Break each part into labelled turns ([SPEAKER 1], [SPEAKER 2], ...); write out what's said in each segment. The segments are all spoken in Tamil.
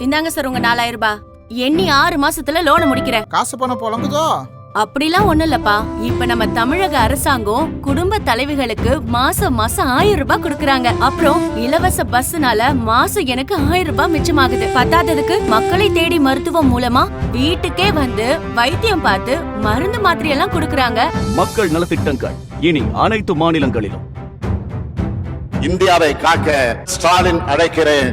[SPEAKER 1] இந்தாங்க சார் உங்க 4000 ரூபாய். எண்ணி 6 மாசத்துல லோனை முடிக்கிறேன்.
[SPEAKER 2] காசு பணம் புழங்குதோ?
[SPEAKER 1] அப்படிலாம் ஒண்ணும் இல்லப்பா. இப்ப நம்ம தமிழக அரசாங்கம் குடும்ப தலைவிகளுக்கு மாசம் மாசம் 1000 ரூபாய் கொடுக்கறாங்க. அப்புறம் இலவச பஸ்னால மாசம் எனக்கு 1000 ரூபாய் மிச்சமாகுது. பத்தாததுக்கு மக்களை தேடி மருத்துவம் மூலமா வீட்டுக்கே வந்து வைத்தியம் பார்த்து மருந்து மாத்திரை எல்லாம் கொடுக்கறாங்க.
[SPEAKER 3] மக்கள் நலத்திட்டங்கள் இனி அனைத்து மாநிலங்களிலும்.
[SPEAKER 4] இந்தியாவை காக்க ஸ்டாலின் அழைக்கிறேன்.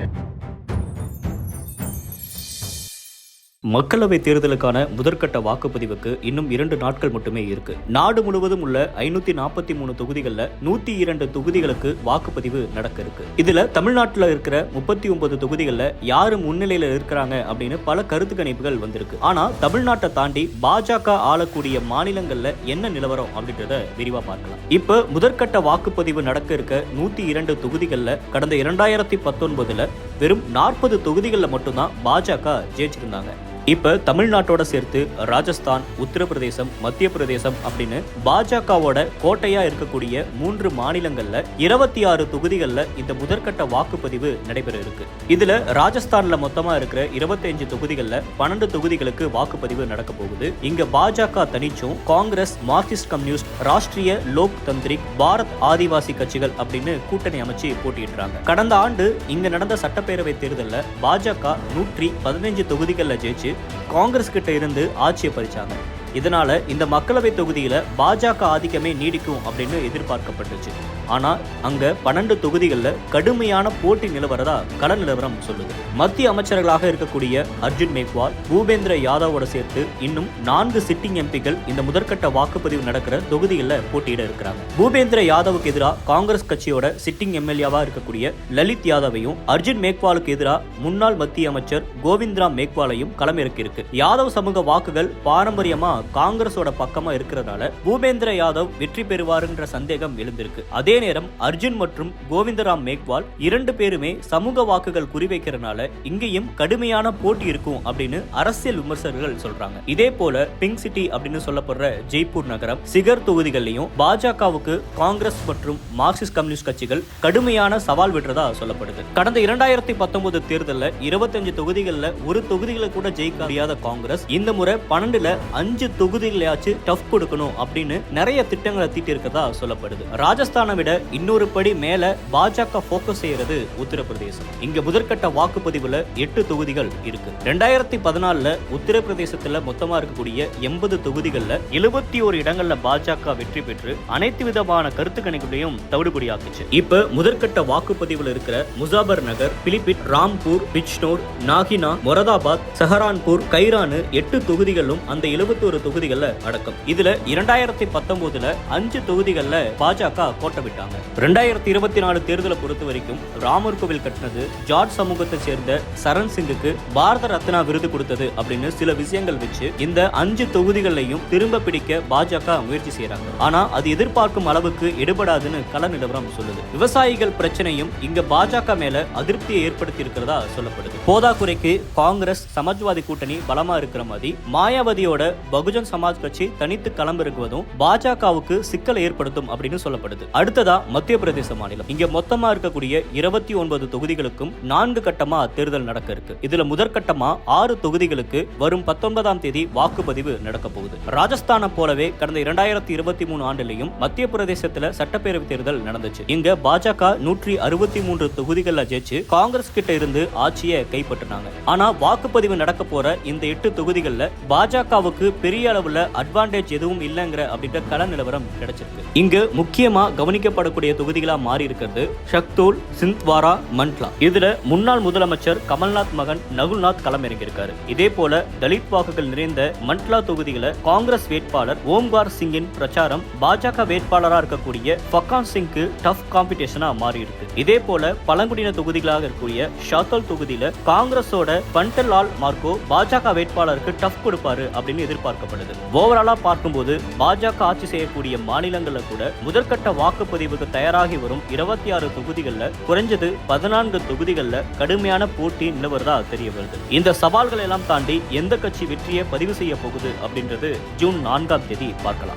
[SPEAKER 5] மக்களவை தேர்தலுக்கான முதற்கட்ட வாக்குப்பதிவுக்கு இன்னும் 2 நாட்கள் மட்டுமே இருக்கு. நாடு முழுவதும் உள்ள 543 தொகுதிகள்ல 102 தொகுதிகளுக்கு வாக்குப்பதிவு நடக்க இருக்கு. இதுல தமிழ்நாட்டுல இருக்கிற 39 தொகுதிகள்ல யாரு முன்னிலையில இருக்கிறாங்க அப்படின்னு பல கருத்து கணிப்புகள் வந்திருக்கு. ஆனா தமிழ்நாட்டை தாண்டி பாஜக ஆளக்கூடிய மாநிலங்கள்ல என்ன நிலவரம் அப்படின்றத விரிவா பார்க்கலாம். இப்ப முதற்கட்ட வாக்குப்பதிவு நடக்க இருக்க 102 தொகுதிகள்ல கடந்த 2019 வெறும் 40 தொகுதிகள்ல மட்டும்தான் பாஜக ஜெயிச்சிருந்தாங்க. இப்ப தமிழ்நாட்டோட சேர்த்து ராஜஸ்தான், உத்தரப்பிரதேசம், மத்திய பிரதேசம் அப்படின்னு பாஜகவோட கோட்டையா இருக்கக்கூடிய 3 மாநிலங்கள்ல 26 தொகுதிகள்ல இந்த முதற்கட்ட வாக்குப்பதிவு நடைபெற இருக்கு. இதுல ராஜஸ்தான்ல மொத்தமா இருக்கிற 25 தொகுதிகள்ல 12 தொகுதிகளுக்கு வாக்குப்பதிவு நடக்க போகுது. இங்க பாஜக தனிச்சும் காங்கிரஸ், மார்க்சிஸ்ட் கம்யூனிஸ்ட், ராஷ்டிரிய லோக் தந்திரிக், பாரத் ஆதிவாசி கட்சிகள் அப்படின்னு கூட்டணி அமைச்சு போட்டியிடுறாங்க. கடந்த ஆண்டு இங்க நடந்த சட்டப்பேரவை தேர்தலில் பாஜக 115 தொகுதிகள்ல ஜெயிச்சு காங்கிரஸ் கிட்ட இருந்து ஆட்சியை பறிச்சாங்க. இதனால இந்த மக்களவை தொகுதியில பாஜக ஆதிக்கமே நீடிக்கும் அப்படின்னு எதிர்பார்க்கப்பட்டுச்சு. ஆனா அங்க 12 தொகுதிகள்ல கடுமையான போட்டி நிலவரதா கள நிலவரம் சொல்லுது. மத்திய அமைச்சர்களாக இருக்கக்கூடிய அர்ஜுன் மேக்வால், பூபேந்திர யாதவோட சேர்த்து இன்னும் 4 சிட்டிங் எம்பிகள் இந்த முதற்கட்ட வாக்குப்பதிவு நடக்கிற தொகுதிகளில் போட்டியிட இருக்கிறாங்க. பூபேந்திர யாதவுக்கு எதிராக காங்கிரஸ் கட்சியோட சிட்டிங் எம்எல்ஏவா இருக்கக்கூடிய லலித் யாதவையும், அர்ஜுன் மேக்வாலுக்கு எதிராக முன்னாள் மத்திய அமைச்சர் கோவிந்த்ராம் மேக்வாலையும் களமிறக்கி இருக்கு. யாதவ் சமூக வாக்குகள் பாரம்பரியமா காங்கிரஸோட பக்கமா இருக்கிறதால பூபேந்திர யாதவ் வெற்றி பெறுவாருன்ற சந்தேகம் எழுந்திருக்கு. அதே நேரம் அர்ஜுன் மற்றும் கோவிந்தராம் மேக்வால் 2 பேருமே சமூக வாக்குகள் குறிவைக்கிறதுனால இங்கேயும் கடுமையான போட்டி இருக்கும் அப்படின்னு அரசியல் விமர்சகர்கள் சொல்றாங்க. இதே போல பிங்க் சிட்டி அப்படின்னு சொல்லப்படுற ஜெய்ப்பூர் நகரம், சிகர் தொகுதிகளிலும் பாஜகவுக்கு காங்கிரஸ் மற்றும் மார்க்சிஸ்ட் கம்யூனிஸ்ட் கட்சிகள் கடுமையான சவால் விடுறதா சொல்லப்படுது. கடந்த 2019 தேர்தலில் 25 தொகுதிகளில் ஒரு தொகுதிகளை கூட ஜெயிக்க முடியாத காங்கிரஸ் இந்த முறை 12ல 5 தொகுதிகளையாச்சும் டஃப் கொடுக்கணும் அப்படின்னு நிறைய திட்டங்களை தீட்டி இருக்கிறதா சொல்லப்படுது. ராஜஸ்தானை விட இன்னொரு படி மேல பாஜக போக்கஸ் செய்யறது உத்தரப்பிரதேசம். இங்க முதற்கட்ட வாக்குப்பதிவுல 8 தொகுதிகள் இருக்கு. 2014 உத்தரப்பிரதேசத்துல மொத்தமா இருக்கக்கூடிய 80 தொகுதிகள்ல 71 இடங்கள்ல பாஜக வெற்றி பெற்று அனைத்து விதமான கருத்து கணிப்புகளையும் தவிடுபடியாக்குச்சு. இப்ப முதற்கட்ட வாக்குப்பதிவுல இருக்கிற முசாபர் நகர், பிலிபிட், ராம்பூர், பிஜ்னோர், நாகினா, மொரதாபாத், சஹரான்பூர், கைரானு 8 தொகுதிகளும் அந்த 71 தொகுதிகள்ல அடக்கம். இதுல 2019 5 தொகுதிகள்ல பாஜக கோட்டை விட்டாங்க. 2024 தேர்தலை பொறுத்த வரைக்கும் ராமர் கோவில் கட்டினது, ஜார்ஜ் சமூகத்தை சேர்ந்த சரண் சிங்குக்கு பாரத ரத்னா விருது கொடுத்தது அப்படின்னு சில விஷயங்கள் வச்சு இந்த 5 தொகுதிகளையும் திரும்ப பிடிக்க பாஜக முயற்சி செய்யறாங்க. ஆனா அது எதிர்பார்க்கும் அளவுக்கு எடுபடாதுன்னு கள நிலவரம் சொல்லுது. விவசாயிகள் பிரச்சனையும் இங்க பாஜக மேல அதிருப்தியை ஏற்படுத்தி இருக்கிறதா சொல்லப்படுது. போதாக்குறைக்கு காங்கிரஸ், சமாஜ்வாதி கூட்டணி பலமா இருக்கிற மாதிரி மாயாவதியோட பகுஜன் சமாஜ் கட்சி தனித்து களமிறங்குவதும் பாஜகவுக்கு சிக்கலை ஏற்படுத்தும் அப்படின்னு சொல்லப்படுது. அடுத்ததா மத்திய பிரதேச மாநிலம். இங்க மொத்தமா இருக்கக்கூடிய 29 தொகுதிகளுக்கும் 4 கட்டமா தேர்தல் நடக்க இருக்கு. இதுல முதற்கட்டமா 6 தொகுதிகளுக்கு வரும் 19ஆம் தேதி வாக்குப்பதிவு நடக்க போகுது. ராஜஸ்தானை போலவே கடந்த 2023 ஆண்டிலையும் மத்திய பிரதேசத்துல சட்டப்பேரவை தேர்தல் நடந்துச்சு. இங்க பாஜக 163 தொகுதிகள்ல ஜெயிச்சு காங்கிரஸ் கிட்ட இருந்து ஆட்சியை கைப்பற்றினாங்க. ஆனா வாக்குப்பதிவு நடக்க போற இந்த 8 தொகுதிகள்ல பாஜகவுக்கு பெரிய அளவுல அட்வான்டேஜ் எதுவும் இல்லைங்கிற அப்படின்ற கள நிலவரம் கிடைச்சிருக்கு. இங்க முக்கியமா கவனிக்கப்படக்கூடிய தொகுதிகளா மாறி இருக்கிறது ஷக்தோல், சிந்த்வாரா, மண்ட்லா. இதுல முன்னாள் முதலமைச்சர் கமல்நாத் மகன் நகுல்நாத் களமிறங்கியிருக்காரு. இதே போல தலித் வாக்குகள் நிறைந்த மண்ட்லா தொகுதிகளை காங்கிரஸ் வேட்பாளர் ஓம்கார் சிங்கின் பிரச்சாரம் பாஜக வேட்பாளரா இருக்கக்கூடிய ஃபக்கான் சிங்க்கு டஃப் காம்படிஷனா மாறி இருக்கு. இதே போல பழங்குடியின தொகுதிகளாக இருக்கக்கூடிய ஷாத்தோல் தொகுதியில காங்கிரஸோட பண்டலால் மார்க்கோ பாஜக வேட்பாளருக்கு டஃப் கொடுப்பாரு அப்படின்னு எதிர்பார்க்கப்படுது. ஓவராலா பார்க்கும்போது பாஜக ஆட்சி செய்யக்கூடிய மாநிலங்கள்ல கூட முதற்கட்ட வாக்குப்பதிவுக்கு தயாராகி வரும் 26 தொகுதிகள்ல குறைஞ்சது 14 தொகுதிகள்ல கடுமையான போட்டி நிலவரதா தெரிய வருது. இந்த சவால்களை எல்லாம் தாண்டி எந்த கட்சி வெற்றியை பதிவு செய்ய போகுது அப்படின்றது ஜூன் 4ஆம் தேதி பார்க்கலாம்.